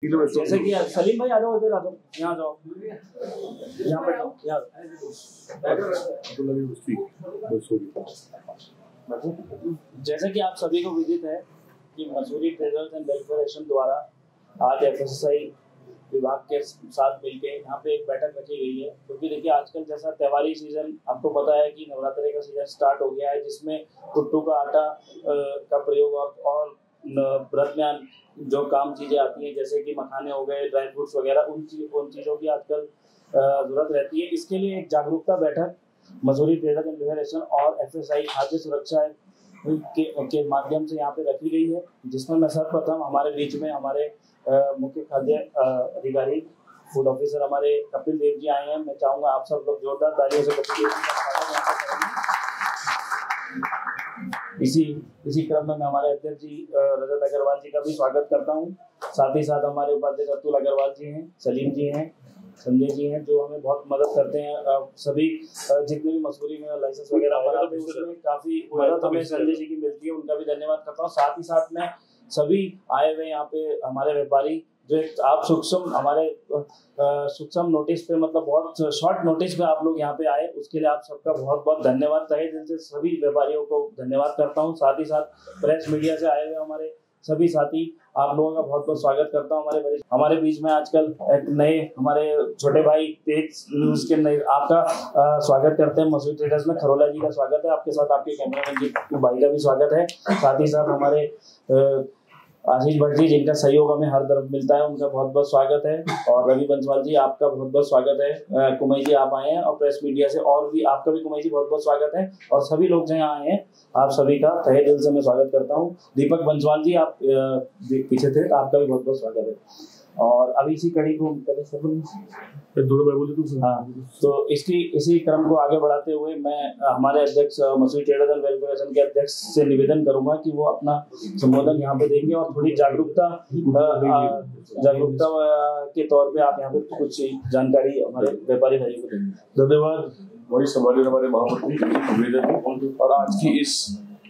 जैसे कि सलीम भाई आ जाओ, इधर आ जाओ, यहाँ जाओ, यहाँ पे जाओ, यहाँ। जैसे कि आप सभी को विदित है कि Mussoorie traders and welfare association द्वारा आज एफएसएसआई विभाग के साथ मिलकर यहाँ पे एक बैठक रखी गई है, क्योंकि देखिए आजकल जैसा त्योहारी सीजन आपको पता है कि नवरात्रि का सीजन स्टार्ट हो गया है, जिसमें कुट्टू का आटा का प्रयोग और व्रत में जो काम चीजें आती हैं जैसे कि मखाने हो गए, ड्राई फ्रूट्स वगैरह, उन चीज़ों की आजकल जरूरत रहती है। इसके लिए एक जागरूकता बैठक Mussoorie traders and welfare association और एफएसआई खाद्य सुरक्षा के माध्यम से यहाँ पे रखी गई है, जिसमें मैं सर्वप्रथम हमारे बीच में हमारे मुख्य खाद्य अधिकारी फूड ऑफिसर हमारे कपिल देव जी आए हैं। मैं चाहूँगा आप सब लोग जोरदार तालियों से कपिल देव जी का स्वागत यहाँ पर करेंगे। इसी क्रम में मैं हमारे अध्यक्ष जी रजत अग्रवाल जी का भी स्वागत करता हूँ। साथ ही साथ हमारे उपाध्यक्ष अतुल अग्रवाल जी हैं, सलीम जी हैं, संजय जी हैं, जो हमें बहुत मदद करते हैं। सभी जितने भी मसूरी में लाइसेंस वगैरह बनाते हैं उसमें काफी मदद हमें संजय जी की मिलती है, उनका भी धन्यवाद करता हूँ। साथ ही साथ में सभी आए हुए यहाँ पे हमारे व्यापारी जो आप सूक्ष्म नोटिस पे, मतलब बहुत शॉर्ट नोटिस पे आप लोग यहाँ पे आए, उसके लिए आप सबका बहुत बहुत धन्यवाद। तहे दिल से सभी व्यापारियों को धन्यवाद करता हूँ। साथ ही साथ प्रेस मीडिया से आए हुए हमारे सभी साथी, आप लोगों का बहुत बहुत स्वागत करता हूँ। हमारे बीच में आजकल एक नए हमारे छोटे भाई तेज न्यूज के नए आपका स्वागत करते हैं मसूरी ट्रेडर्स में। खरोला जी का स्वागत है, आपके साथ आपके कैमरामैन जी भाई का भी स्वागत है। साथ ही साथ हमारे आशीष भट्ट जी, जिनका सहयोग हमें हर तरफ मिलता है, उनका बहुत बहुत स्वागत है। और रवि बंसवाल जी, आपका बहुत बहुत स्वागत है। कुमाई जी आप आए हैं, और प्रेस मीडिया से और भी आपका भी कुमाई जी बहुत बहुत स्वागत है। और सभी लोग जो यहाँ आए हैं, आप सभी का तहे दिल से मैं स्वागत करता हूँ। दीपक बंसवाल जी आप पीछे थे, आपका भी बहुत बहुत स्वागत है। और अभी इसी कड़ी को तो इसी क्रम को आगे बढ़ाते हुए मैं हमारे अध्यक्ष Mussoorie traders and welfare association के अध्यक्ष से निवेदन करूंगा कि वो अपना संबोधन यहाँ पे देंगे और थोड़ी जागरूकता के तौर पे आप यहाँ पे कुछ जानकारी हमारे व्यापारी भाइयों को देंगे। धन्यवाद। बड़ी सम्मानित हमारे महामंत्री और आज की इस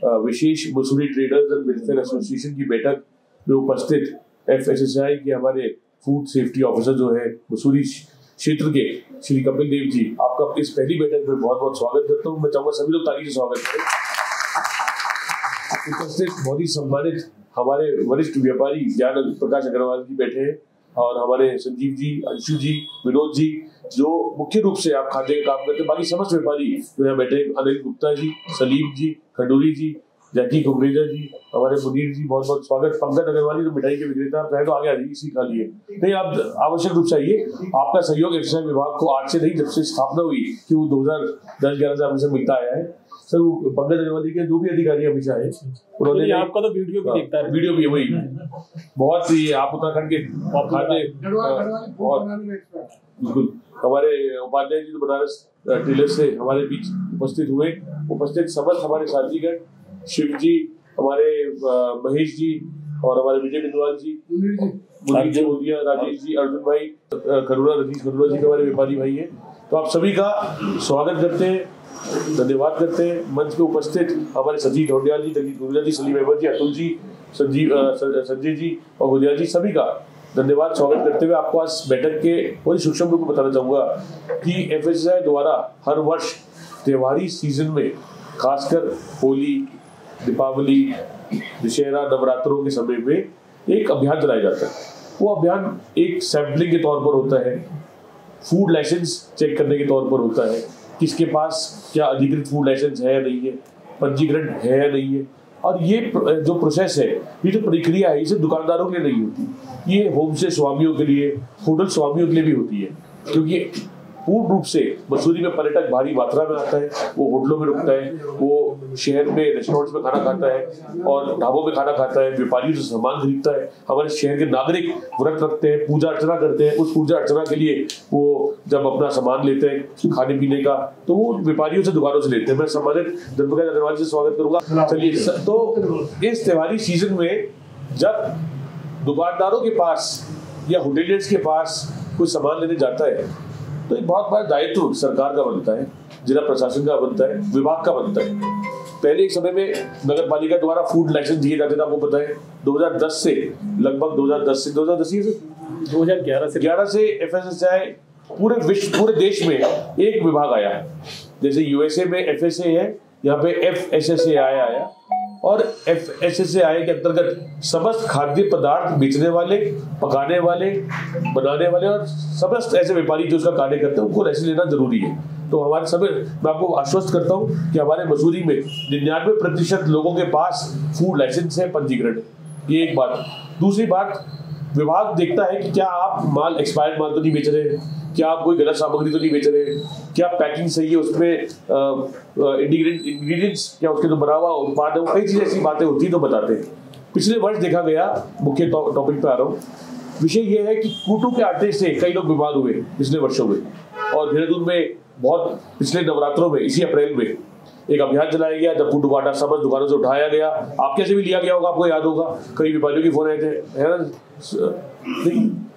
विशेष Mussoorie traders and welfare association की बैठक में उपस्थित एफएसएसआई के हमारे फूड सेफ्टी ऑफिसर जो है मसूरी क्षेत्र के श्री कपिल देव जी, आपका इस पहली बैठक में बहुत बहुत स्वागत करता हूँ। मैं चाहूंगा सभी लोग ताली से स्वागत करें। उपस्थित बहुत ही सम्मानित हमारे वरिष्ठ व्यापारी ज्ञान प्रकाश अग्रवाल जी बैठे हैं, और हमारे संजीव जी, अंशु जी, विनोद जी, जो मुख्य रूप से आप खाद्य का काम करते हैं। बाकी समस्त व्यापारी जो यहाँ बैठे, अनिल गुप्ता जी, सलीम जी, खंडूरी जी, जैकी कुकरेजा जी, हमारे मुनीर जी, बहुत बहुत स्वागत। पंकज अग्रवाल जो मिठाई के विक्रेता, आप चाहे तो आगे आ जाइए, इसी खा लिए नहीं, आप आवश्यक रूप से आइए। आपका सहयोग एक्साइज विभाग को आज से नहीं, जब से स्थापना हुई कि वो 2010-11 से हमसे मिलता आया है सर। वो पंकज अग्रवाल जी के जो भी अधिकारी हमेशा आए, उन्होंने आपका तो वीडियो भी देखता है, वीडियो भी वही बहुत ही आप उत्तराखंड के खाद्य बिल्कुल। हमारे उपाध्याय जी तो बनारस ट्रेलर से हमारे बीच उपस्थित हुए। उपस्थित समस्त हमारे साथीगण, शिव जी, हमारे महेश जी, और हमारे विजय बिंदुवाल जी, मुनीर जी, मोदिया, राजेश जी, अर्जुन भाई, रजीश खरूरा जी हमारे व्यापारी भाई हैं। तो आप सभी का स्वागत करते हैं, धन्यवाद करते हैं। मंच पे उपस्थित हमारे सजीव ढोंडियाल जी, दलीप गुरुजा जी, सलीम अहमद जी, अतुल जी, संजय जी और गुजिया जी, सभी का धन्यवाद स्वागत करते हुए आपको आज बैठक के और सूक्ष्म रूप में बताना चाहूंगा कि एफएसएसआई द्वारा हर वर्ष त्योहारी सीजन में, खासकर होली, दीपावली, दशहरा, नवरात्रों के समय में एक अभियान चलाया जाता है। वो अभियान एक सैंपलिंग के तौर पर होता है, फूड लाइसेंस चेक करने के तौर पर होता है, किसके पास क्या अधिकृत फूड लाइसेंस है या नहीं है, पंजीकरण है या नहीं है। और ये जो प्रोसेस है, ये जो प्रक्रिया है, ये सिर्फ दुकानदारों के लिए नहीं होती, ये होम स्टे स्वामियों के लिए, होटल स्वामियों के लिए भी होती है। क्योंकि पूर्ण रूप से मसूरी में पर्यटक भारी मात्रा में आता है, वो होटलों में रुकता है, वो शहर में रेस्टोरेंट्स में खाना खाता है और ढाबों में खाना खाता है, व्यापारियों से सामान खरीदता है। हमारे शहर के नागरिक व्रत रखते हैं, पूजा अर्चना करते हैं, उस पूजा अर्चना के लिए वो जब अपना सामान लेते हैं खाने पीने का, तो वो व्यापारियों से, दुकानों से लेते हैं। मैं सम्मानित धर्मकाज अग्रवाल से स्वागत करूंगा। चलिए, तो इस त्योहारी सीजन में जब दुकानदारों के पास या होटेलियर्स के पास कोई सामान लेने जाता है, तो एक बहुत बड़ा दायित्व सरकार का बनता है, जिला प्रशासन का बनता है, विभाग का बनता है। पहले एक समय में नगर पालिका द्वारा फूड लाइसेंस दिए जाते थे, आपको पता है 2010 से लगभग 2010 से 2011 से FSSAI पूरे देश में एक विभाग आया है। जैसे USA में FSA है, यहाँ पे FSSAI आया और FSSAI के अंतर्गत समस्त खाद्य पदार्थ बेचने वाले, पकाने वाले, बनाने वाले और समस्त ऐसे व्यापारी जो उसका कार्य करते हैं उनको लाइसेंस लेना जरूरी है। तो हमारे सभी, मैं आपको आश्वस्त करता हूँ कि हमारे मसूरी में 99% लोगों के पास फूड लाइसेंस है, पंजीकरण है। ये एक बात। दूसरी बात, विभाग देखता है कि क्या आप माल एक्सपायर्ड माल तो नहीं बेच रहे, क्या आप कोई गलत सामग्री तो नहीं बेच रहे, क्या पैकिंग सही है, उसमें इंग्रेडिएंट्स क्या उसके जो बना हुआ उत्पाद है, वो कई चीज़ ऐसी बातें होती हैं तो बताते हैं। पिछले वर्ष देखा गया, मुख्य टॉपिक पे आ रहा हूँ, विषय ये है कि कूटू के आटे से कई लोग बीमार हुए पिछले वर्षों में। और देहरादून में बहुत पिछले नवरात्रों में, इसी अप्रैल में एक अभियान चलाया गया जब कूटू का आटा समस्त दुकानों से उठाया गया। आपके से भी लिया गया होगा, आपको याद होगा, कई व्यापारियों के फोन आए थे, है ना,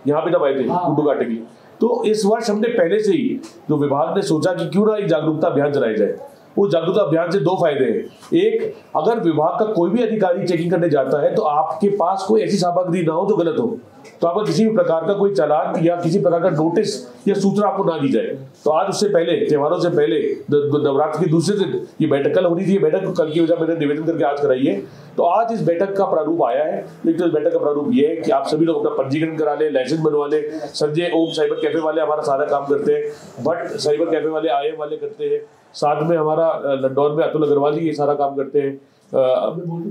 यहाँ पे तब आए थे कूटू के आटे के लिए। तो इस वर्ष हमने पहले से ही जो विभाग ने सोचा कि क्यों ना एक जागरूकता अभियान चलाया जाए। उस जागरूकता अभियान से 2 फायदे हैं। एक, अगर विभाग का कोई भी अधिकारी चेकिंग करने जाता है तो आपके पास कोई ऐसी सामग्री ना हो जो गलत हो, तो आपको किसी भी प्रकार का कोई चालान या किसी प्रकार का नोटिस या सूचना आपको ना दी जाए। तो आज उससे पहले, त्योहारों से पहले, नवरात्र के दूसरे दिन ये बैठक कल होनी थी, ये बैठक कल की वजह मैंने निवेदन करके आज कराई है। तो आज इस बैठक का प्रारूप आया है। लेकिन इस बैठक का प्रारूप ये है कि आप सभी लोग अपना पंजीकरण करा लें, लाइसेंस बनवा लें। संजय ओम साइबर कैफे वाले हमारा सारा काम करते हैं, बट साइबर कैफे वाले IM वाले करते हैं, साथ में हमारा लखनऊ में अतुल अग्रवाल ये सारा काम करते हैं।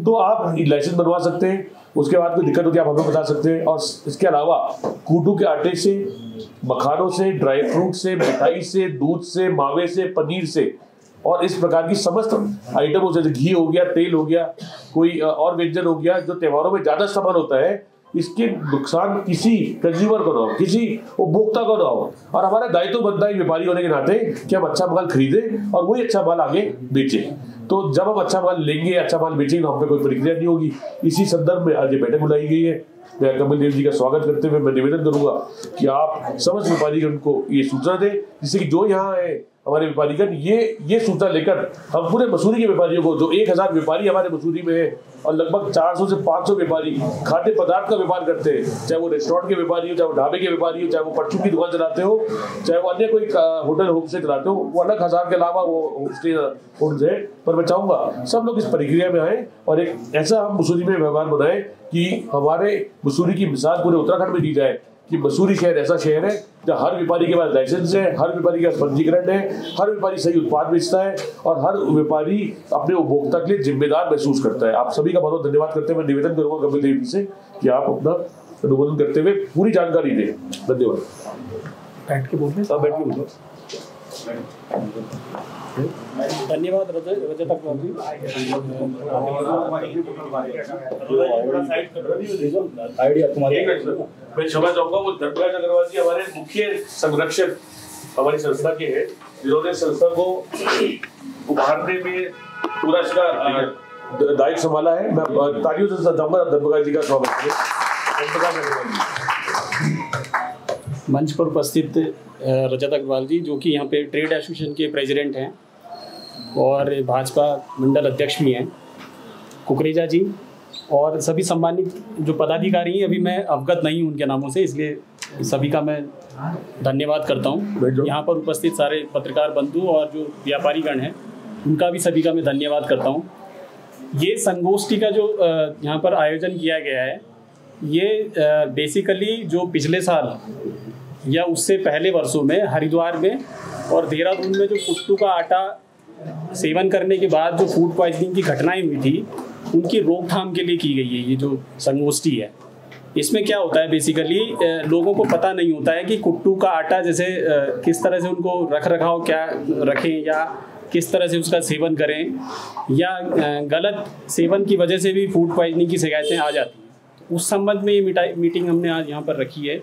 तो आप लाइसेंस बनवा सकते हैं। उसके बाद कोई दिक्कत होती है आप हमें बता सकते हैं। और इसके अलावा कूटू के आटे से, मखानों से, ड्राई फ्रूट से, मिठाई से, दूध से, मावे से, पनीर से और इस प्रकार की समस्त आइटमों से, घी हो गया, तेल हो गया, कोई और व्यंजन हो गया जो त्योहारों में ज्यादा इस्तेमाल होता है, इसके नुकसान किसी कंज्यूमर को ना हो, किसी उपभोक्ता को ना हो। और हमारा दायित्व बनता है व्यापारी होने के नाते कि हम अच्छा माल खरीदें और वही अच्छा माल आगे बेचें। तो जब हम अच्छा माल लेंगे, अच्छा माल बेचेंगे, तो हम पे कोई प्रतिक्रिया नहीं होगी। इसी संदर्भ में आज ये बैठक बुलाई गई है। मैं कपिल देव जी का स्वागत करते हुए मैं निवेदन करूंगा कि आप समस्त व्यापारीगण को ये सूचना दें, जिससे कि जो यहाँ है हमारे व्यापारीगण ये सूचना लेकर हम पूरे मसूरी के व्यापारियों को, जो 1000 व्यापारी हमारे मसूरी में है और लगभग 400 से 500 व्यापारी खाद्य पदार्थ का व्यापार करते हैं, चाहे वो रेस्टोरेंट के व्यापारी हो, चाहे वो ढाबे के व्यापारी हो, चाहे वो परचून की दुकान चलाते हो, चाहे वो अन्य कोई होटल होम स्टे चलाते हो, वो अलग 1000 के अलावा वो होम स्टे है। पर मैं चाहूंगा सब लोग इस प्रक्रिया में आए और एक ऐसा हम मसूरी में व्यवहार बनाए कि हमारे मसूरी की मिसाल पूरे उत्तराखंड में दी जाए कि मसूरी शहर ऐसा शहर है जहाँ हर व्यापारी के पास लाइसेंस है, हर व्यापारी के पास पंजीकरण है, हर व्यापारी सही उत्पाद बेचता है और हर व्यापारी अपने उपभोक्ता के लिए जिम्मेदार महसूस करता है। आप सभी का बहुत बहुत धन्यवाद करते हुए मैं निवेदन करूंगा कपिल देव जी से कि आप अपना अनुमोदन करते हुए पूरी जानकारी दें। धन्यवाद। बैठ के बोल रहे, धन्यवाद रजत अग्रवाल जी। मैं क्षमा चाहूंगा, वो धर्मराज अग्रवाल जी हमारे मुख्य संरक्षक हमारी संस्था के हैं, जिन्होंने संस्था को उभारने में पूरा इसका दायित्व संभाला है। मैं तालियों से चाहूंगा धर्मराज जी का स्वागत करें। मंच पर उपस्थित रजत अग्रवाल जी, जो कि यहाँ पे ट्रेड एसोसिएशन के प्रेसिडेंट हैं और भाजपा मंडल अध्यक्ष भी हैं, कुकरेजा जी और सभी सम्मानित जो पदाधिकारी हैं, अभी मैं अवगत नहीं हूँ उनके नामों से, इसलिए सभी का मैं धन्यवाद करता हूँ। यहाँ पर उपस्थित सारे पत्रकार बंधु और जो व्यापारीगण हैं उनका भी सभी का मैं धन्यवाद करता हूँ। ये संगोष्ठी का जो यहाँ पर आयोजन किया गया है, ये बेसिकली जो पिछले साल या उससे पहले वर्षों में हरिद्वार में और देहरादून में जो कुट्टू का आटा सेवन करने के बाद जो फूड पॉइजनिंग की घटनाएं हुई थी, उनकी रोकथाम के लिए की गई है ये जो संगोष्ठी है। इसमें क्या होता है, बेसिकली लोगों को पता नहीं होता है कि कुट्टू का आटा जैसे किस तरह से उनको रख रखाव क्या रखें या किस तरह से उसका सेवन करें, या गलत सेवन की वजह से भी फूड पॉइजनिंग की शिकायतें आ जाती हैं। उस संबंध में ये मीटिंग हमने आज यहाँ पर रखी है,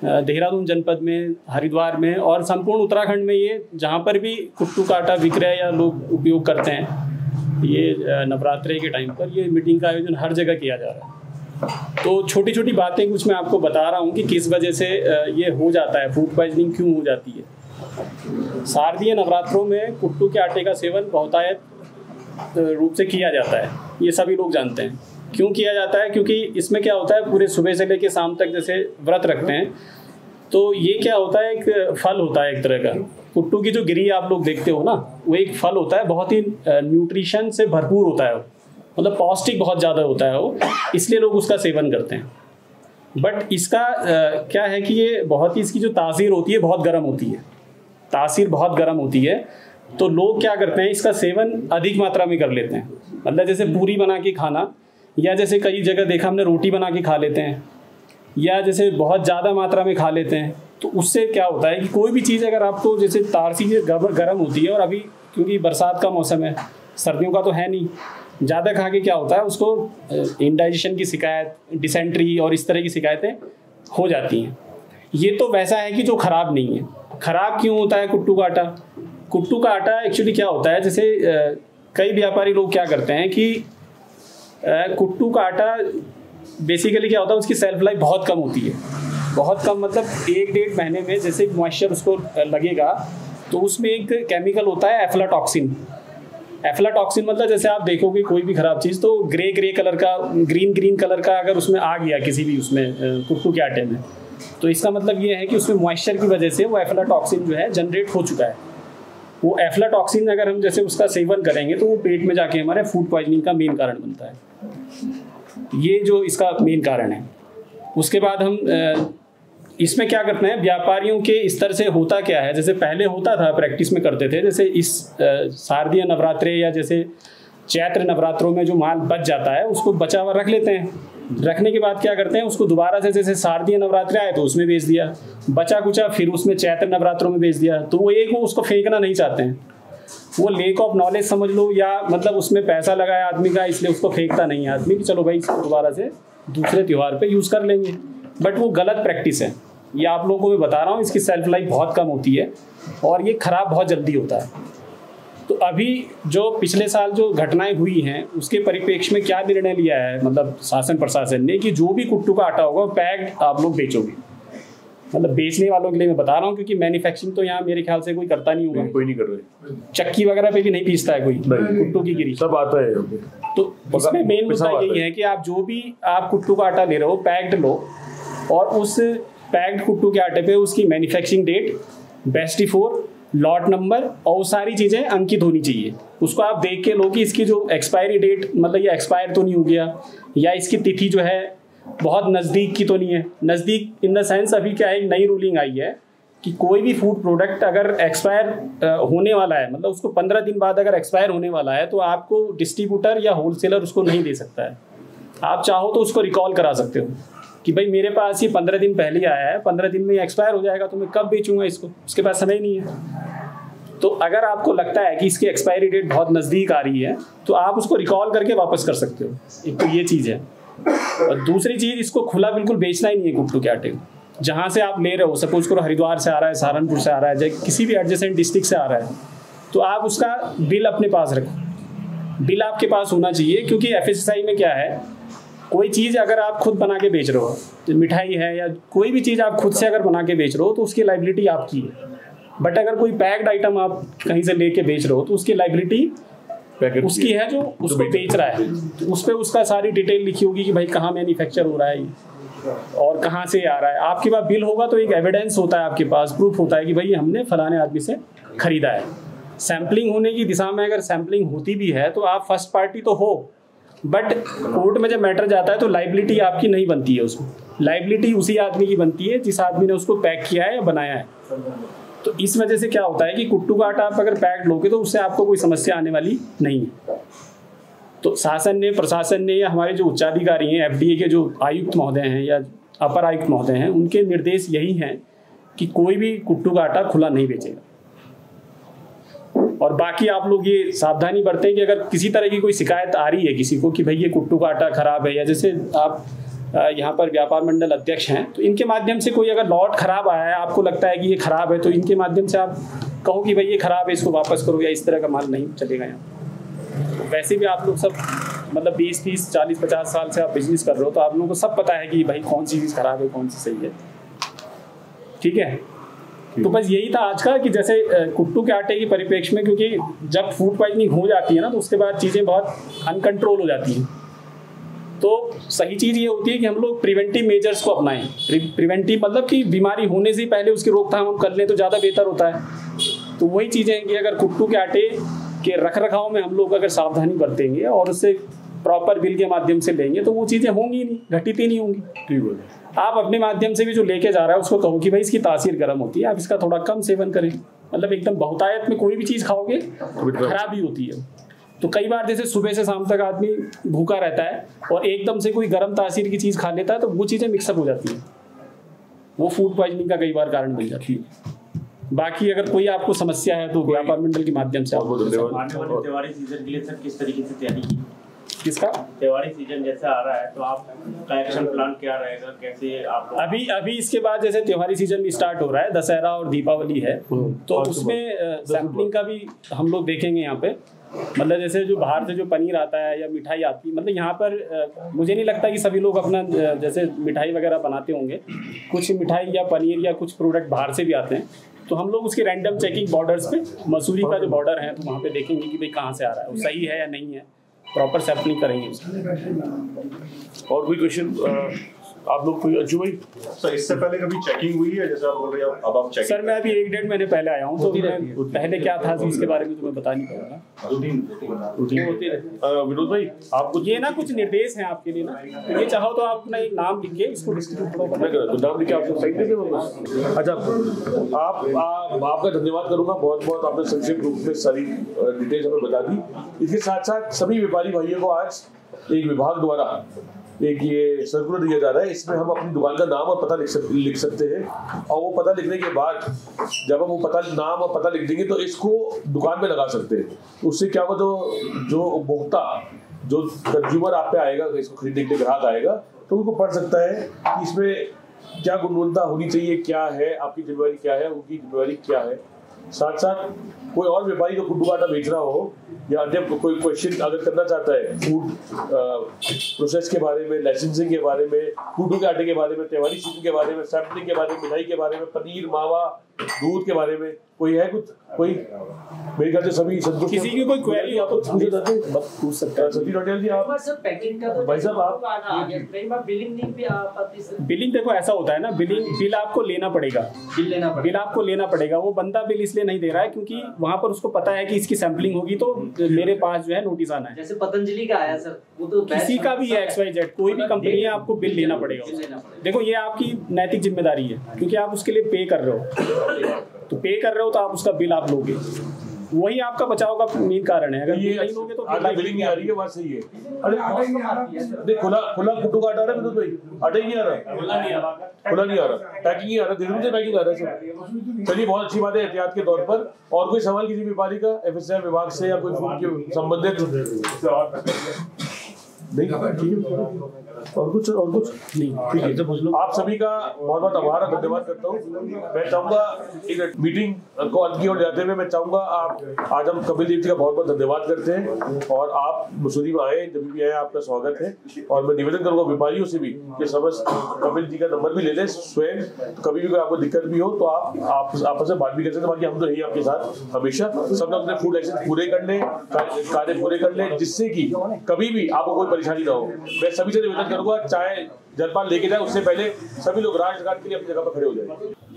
देहरादून जनपद में, हरिद्वार में और संपूर्ण उत्तराखंड में। ये जहाँ पर भी कुट्टू का आटा बिक रहा है या लोग उपयोग करते हैं, ये नवरात्रे के टाइम पर ये मीटिंग का आयोजन हर जगह किया जा रहा है। तो छोटी छोटी बातें कुछ मैं आपको बता रहा हूँ कि किस वजह से ये हो जाता है, फूड पॉइजनिंग क्यों हो जाती है। शारदीय नवरात्रों में कुट्टू के आटे का सेवन बहुतायत रूप से किया जाता है, ये सभी लोग जानते हैं। क्यों किया जाता है? क्योंकि इसमें क्या होता है, पूरे सुबह से लेकर शाम तक जैसे व्रत रखते हैं, तो ये क्या होता है, एक फल होता है एक तरह का। कुट्टू की जो गिरी आप लोग देखते हो ना, वो एक फल होता है, बहुत ही न्यूट्रिशन से भरपूर होता है वो, मतलब पौष्टिक बहुत ज़्यादा होता है वो, इसलिए लोग उसका सेवन करते हैं। बट इसका क्या है कि ये बहुत ही, इसकी जो तासीर होती है बहुत गर्म होती है, तासीर बहुत गर्म होती है। तो लोग क्या करते हैं, इसका सेवन अधिक मात्रा में कर लेते हैं, मतलब जैसे पूरी बना के खाना, या जैसे कई जगह देखा हमने रोटी बना के खा लेते हैं, या जैसे बहुत ज़्यादा मात्रा में खा लेते हैं। तो उससे क्या होता है कि कोई भी चीज़ अगर आपको, जैसे तासीर गर्म होती है, और अभी क्योंकि बरसात का मौसम है, सर्दियों का तो है नहीं, ज़्यादा खा के क्या होता है, उसको इंडाइजेशन की शिकायत, डिसेंट्री और इस तरह की शिकायतें हो जाती हैं। ये तो वैसा है कि जो ख़राब नहीं है। ख़राब क्यों होता है कुट्टू का आटा? कुट्टू का आटा एक्चुअली क्या होता है, जैसे कई व्यापारी लोग क्या करते हैं कि कुट्टू का आटा बेसिकली क्या होता है, उसकी सेल्फ लाइफ बहुत कम होती है, बहुत कम, मतलब 1-1.5 महीने में जैसे मॉइस्चर उसको लगेगा तो उसमें एक केमिकल होता है एफ्लाटॉक्सिन। एफ्लाटॉक्सिन मतलब जैसे आप देखोगे कोई भी ख़राब चीज़ तो ग्रे कलर का, ग्रीन कलर का अगर उसमें आ गया किसी भी उसमें कुट्टू के आटे में, तो इसका मतलब ये है कि उसमें मॉइस्चर की वजह से वो एफ्लाटॉक्सिन जो है जनरेट हो चुका है। वो एफ्लाटॉक्सिन अगर हम जैसे उसका सेवन करेंगे तो वो पेट में जाके हमारे फूड पॉइजनिंग का मेन कारण बनता है। ये जो इसका मेन कारण है। उसके बाद हम इसमें क्या करते हैं, व्यापारियों के स्तर से होता क्या है, जैसे पहले होता था, प्रैक्टिस में करते थे, जैसे इस शारदीय नवरात्रे या जैसे चैत्र नवरात्रों में जो माल बच जाता है उसको बचा हुआ रख लेते हैं। रखने के बाद क्या करते हैं, उसको दोबारा से, जैसे शारदीय नवरात्रे आए तो उसमें बेच दिया, बचा कुचा फिर उसमें चैत्र नवरात्रों में बेच दिया। तो वो एक वो उसको फेंकना नहीं चाहते हैं, वो लेक ऑफ नॉलेज समझ लो, या मतलब उसमें पैसा लगाया आदमी का इसलिए उसको फेंकता नहीं है आदमी कि चलो भाई इसको दोबारा से दूसरे त्यौहार पे यूज़ कर लेंगे। बट वो गलत प्रैक्टिस है, ये आप लोगों को मैं बता रहा हूँ। इसकी सेल्फ लाइफ बहुत कम होती है और ये ख़राब बहुत जल्दी होता है। तो अभी जो पिछले साल जो घटनाएं हुई हैं उसके परिप्रेक्ष्य में क्या निर्णय लिया है, मतलब शासन प्रशासन ने, कि जो भी कुट्टू का आटा होगा पैक्ड आप लोग बेचोगे। मतलब बेचने वालों के लिए मैं बता रहा हूँ, क्योंकि मैन्युफैक्चरिंग तो यहाँ मेरे ख्याल से कोई करता नहीं होगा, कोई नहीं कर रहे, चक्की वगैरह पे भी नहीं पीसता है कोई कुट्टू की गिरी, सब आता है। तो इसमें मेन मुद्दा यही है कि आप जो भी आप कुट्टू का आटा ले रहे हो पैक्ड लो, और उस पैक्ड कुट्टू के आटे पे उसकी manufacturing date, best before, lot number और सारी चीज़ें अंकित होनी चाहिए। उसको आप देख के लो कि इसकी जो एक्सपायरी डेट, मतलब ये एक्सपायर तो नहीं हो गया, या इसकी तिथि जो है बहुत नज़दीक की तो नहीं है। नज़दीक इन द सेंस अभी क्या है, एक नई रूलिंग आई है कि कोई भी फूड प्रोडक्ट अगर एक्सपायर होने वाला है, मतलब उसको 15 दिन बाद अगर एक्सपायर होने वाला है, तो आपको डिस्ट्रीब्यूटर या होलसेलर उसको नहीं दे सकता है। आप चाहो तो उसको रिकॉल करा सकते हो कि भाई मेरे पास ये 15 दिन पहले आया है, 15 दिन में एक्सपायर हो जाएगा, तो मैं कब बेचूंगा इसको, उसके पास समय नहीं है। तो अगर आपको लगता है कि इसकी एक्सपायरी डेट बहुत नज़दीक आ रही है तो आप उसको रिकॉल करके वापस कर सकते हो। एक तो ये चीज़ है, और दूसरी चीज़, इसको खुला बिल्कुल बेचना ही नहीं है कुट्टू के आटे को। जहाँ से आप ले रहे हो, सपोज करो हरिद्वार से आ रहा है, सहारनपुर से आ रहा है, किसी भी एडजेसेंट डिस्ट्रिक्ट से आ रहा है, तो आप उसका बिल अपने पास रखो। बिल आपके पास होना चाहिए, क्योंकि FSSAI में क्या है, कोई चीज़ अगर आप खुद बना के बेच रहे हो, तो मिठाई है या कोई भी चीज़ आप खुद से अगर बना के बेच रहे हो तो उसकी लाइबिलिटी आपकी है। बट अगर कोई पैक्ड आइटम आप कहीं से लेके बेच रहे हो तो उसकी लाइबिलिटी उसकी है जो उसको बेच रहा है। तो उस पर उसका सारी डिटेल लिखी होगी कि भाई कहाँ मैन्युफैक्चर हो रहा है और कहाँ से आ रहा है। आपके पास बिल होगा तो एक एविडेंस होता है, आपके पास प्रूफ होता है कि भाई हमने फलाने आदमी से खरीदा है। सैम्पलिंग होने की दिशा में अगर सैम्पलिंग होती भी है तो आप फर्स्ट पार्टी तो हो, बट कोर्ट में जब मैटर जाता है तो लाइबिलिटी आपकी नहीं बनती है, उसमें लाइबिलिटी उसी आदमी की बनती है जिस आदमी ने उसको पैक किया है या बनाया है। तो इस वजह से क्या होता है कि कुट्टू का आटा आप अगर पैक्ड लोगे तो उससे आपको कोई समस्या आने वाली नहीं है। तो शासन ने, प्रशासन ने, या हमारे जो उच्चाधिकारी हैं, FDA के जो आयुक्त महोदय हैं या अपर आयुक्त महोदय हैं, उनके निर्देश यही हैं कि कोई भी कुट्टू का आटा खुला नहीं बेचेगा। और बाकी आप लोग ये सावधानी बरतें कि अगर किसी तरह की कोई शिकायत आ रही है किसी को कि भाई ये कुट्टू का आटा खराब है, या जैसे आप यहाँ पर व्यापार मंडल अध्यक्ष हैं तो इनके माध्यम से कोई अगर लॉट खराब आया है, आपको लगता है कि ये खराब है, तो इनके माध्यम से आप कहो कि भाई ये खराब है, इसको वापस करो, या इस तरह का माल नहीं चलेगा यहाँ। तो वैसे भी आप लोग सब मतलब 20, 30, 40, 50 साल से आप बिजनेस कर रहे हो, तो आप लोगों को सब पता है कि भाई कौन सी चीज़ खराब है, कौन सी सही है। ठीक है, तो बस यही था आज का, कि जैसे कुट्टू के आटे की परिप्रेक्ष्य में, क्योंकि जब फूड पॉइजनिंग हो जाती है ना तो उसके बाद चीज़ें बहुत अनकंट्रोल हो जाती हैं। तो सही चीज़ ये होती है कि हम लोग प्रिवेंटिव मेजर्स को अपनाएं। प्रिवेंटिव मतलब कि बीमारी होने से पहले उसकी रोकथाम हम कर लें तो ज़्यादा बेहतर होता है। तो वही चीज़ें हैं कि अगर कुट्टू के आटे के रखरखाव में हम लोग अगर सावधानी बरतेंगे और उससे प्रॉपर बिल के माध्यम से लेंगे तो वो चीज़ें होंगी नहीं, घटित ही नहीं होंगी। ठीक हो गया। आप अपने माध्यम से भी जो लेके जा रहा है उसको कहो कि भाई इसकी तासीर गर्म होती है, आप इसका थोड़ा कम सेवन करें। मतलब एकदम बहुतायत में कोई भी चीज़ खाओगे खराब ही होती है। तो कई बार जैसे सुबह से शाम तक आदमी भूखा रहता है और एकदम से कोई गर्म तासीर की चीज़ खा लेता है तो वो चीज़ें मिक्सअप हो जाती हैं, वो फूड पॉइजनिंग का कई बार कारण बन जाती है। बाकी अगर कोई आपको समस्या है तो व्यापार मंडल के माध्यम से आप आने वाले त्योहारी सीजन के लिए सर किस तरीके से तैयारी की? किसका त्योहारी सीजन जैसा आ रहा है तो आपका एक्शन प्लान क्या रहेगा, कैसे आप? अभी इसके बाद जैसे त्योहारी सीजन भी स्टार्ट हो रहा है, दशहरा और दीपावली है, तो उसमें सैम्पलिंग का भी हम लोग देखेंगे यहाँ पे। मतलब जैसे जो बाहर से जो पनीर आता है या मिठाई आती है, मतलब यहाँ पर मुझे नहीं लगता कि सभी लोग अपना जैसे मिठाई वगैरह बनाते होंगे। कुछ मिठाई या पनीर या कुछ प्रोडक्ट बाहर से भी आते हैं, तो हम लोग उसकी रैंडम चेकिंग बॉर्डर्स पे, मसूरी का जो बॉर्डर है तो वहाँ पे देखेंगे कि भाई कहाँ से आ रहा है, वो सही है या नहीं है, प्रॉपर सैम्पलिंग करेंगे उसकी। और कोई क्वेश्चन आप लोग कोई? अच्छू भाई सर इससे पहले कभी चेकिंग हुई है जैसे आप बोल रहे हैं अब आप चेकिंग? सर मैं अभी 1-1.5 महीने पहले आया हूँ, तो मैं पहले क्या था उसके बारे में तो मैं बता नहीं पाऊंगा। विनोद भाई आपको ये ना कुछ निर्देश हैं आपके लिए ना, तो ये चाहो तो आप अपना एक नाम लिख के इसको डिस्ट्रीब्यूट मैं कर नाम लिखे आपको सही देंगे वापस। अच्छा आपका धन्यवाद करूंगा बहुत बहुत, आपने संक्षिप्त रूप में सारी डिटेल्स हमें बता दी। इसके साथ साथ सभी व्यापारी भाइयों को आज एक विभाग द्वारा एक ये सर्कुलर दिया जा रहा है, इसमें हम अपनी दुकान का नाम और पता लिख सकते हैं, और वो पता लिखने के बाद जब हम वो पता नाम और पता लिख देंगे तो इसको दुकान में लगा सकते हैं। उससे क्या होगा, जो उपभोक्ता जो कंज्यूमर आप पे आएगा, इसको खरीदने के लिए ग्राहक आएगा, तो उनको पढ़ सकता है कि इसमें क्या गुणवत्ता होनी चाहिए, क्या है आपकी जिम्मेवारी, क्या है उनकी जिम्मेवारी, क्या है। साथ साथ कोई और व्यापारी जो कुट्टू का आटा बेच रहा हो या अन्य कोई क्वेश्चन अगर करना चाहता है फूड प्रोसेस के बारे में, लाइसेंसिंग के बारे में, कुट्टू के आटे के बारे में, त्योहारी सीजन के बारे में, सैम्पलिंग के बारे में, मिठाई के बारे में, पनीर, मावा, दूध के बारे में, कोई है कुछ? कोई मेरे ख्याल से सभी संतुष्ट। किसी की कोई क्वेरी हो तो पूछ सकते हैं। सतीश पटेल जी आप भाई साहब आप बिलिंग देखो ऐसा होता है ना, बिल आपको लेना पड़ेगा, बिल आपको लेना पड़ेगा। वो बंदा बिल इसलिए नहीं दे रहा है क्योंकि वहाँ पर उसको पता है कि इसकी सैम्पलिंग होगी तो मेरे पास जो है नोटिस आना है। जैसे पतंजलि का आया सर, वो तो किसी का भी है, XYZ कोई भी कंपनी है, आपको बिल लेना पड़ेगा। देखो ये आपकी नैतिक जिम्मेदारी है क्योंकि आप उसके लिए पे कर रहे हो, तो पे कर रहे हो तो आप उसका बिल आप लोगे, वही आपका बचाव का मेन कारण है। अगर ये नहीं लोगे तो बिलिंग नहीं आ रही है, बात सही है। अरे खुला कुट्टू का आटा आ रहा है विनोद भाई, आटा ही नहीं आ रहा, खुला नहीं आ रहा, पैकिंग ही आ रहा, धीरे धीरे पैकिंग आ रहा है सर। चलिए बहुत अच्छी बात है एहतियात के तौर पर। और कोई सवाल किसी व्यापारी का FSI विभाग से या कोई फूड के संबंधित? नहीं, ठीक है। और कुछ नहीं, ठीक है। आप सभी का बहुत बहुत आभार और धन्यवाद करता हूँ। मैं चाहूंगा एक मीटिंग को अंत की ओर जाते हुए मैं चाहूंगा आज हम कपिल देव जी का बहुत बहुत धन्यवाद करते हैं, और आप मसूरी में आए, जब भी आए आपका स्वागत है। और मैं निवेदन करूंगा व्यापारियों से भी कि समस्त कपिल जी का नंबर भी ले लें स्वयं, कभी भी कोई आपको दिक्कत भी हो तो आप आपस में बात भी कर सकते हैं। बाकी हम तो यही आपके साथ हमेशा, सब लोग अपने फूड लाइसेंस पूरे कर लें, कार्य पूरे कर लें, जिससे कि कभी भी आपको कोई परेशानी ना हो। मैं सभी से निवेदन करूंगा, चाहे जलपान लेके जाए उससे पहले सभी लोग राष्ट्रगान के लिए अपनी जगह पर खड़े हो जाए।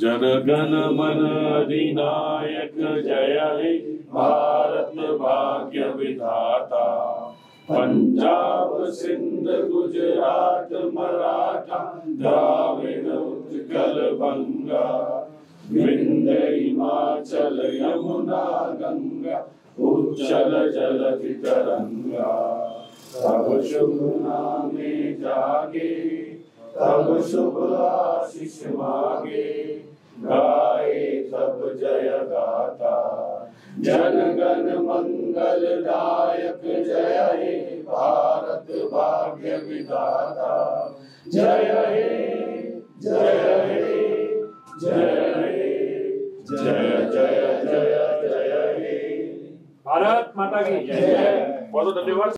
जन गण मन अधिनायक जय हे भारत भाग्य विधाता, पंजाब सिंध गुजरात मराठा द्राविड़ उत्कल बंगा, विंध्य हिमाचल यमुना गंगा, उज्जल जलधि तरंगा। तब शुभ नामे जागे, तब शुभ आशीष मागे, गाए तब जय गाथा। जन गण मंगल दायक जय हे भारत भाग्य विधाता, जय हे जय हे जय हे जय जय जय जय हे। भारत माता की जय। बहुत धन्यवाद।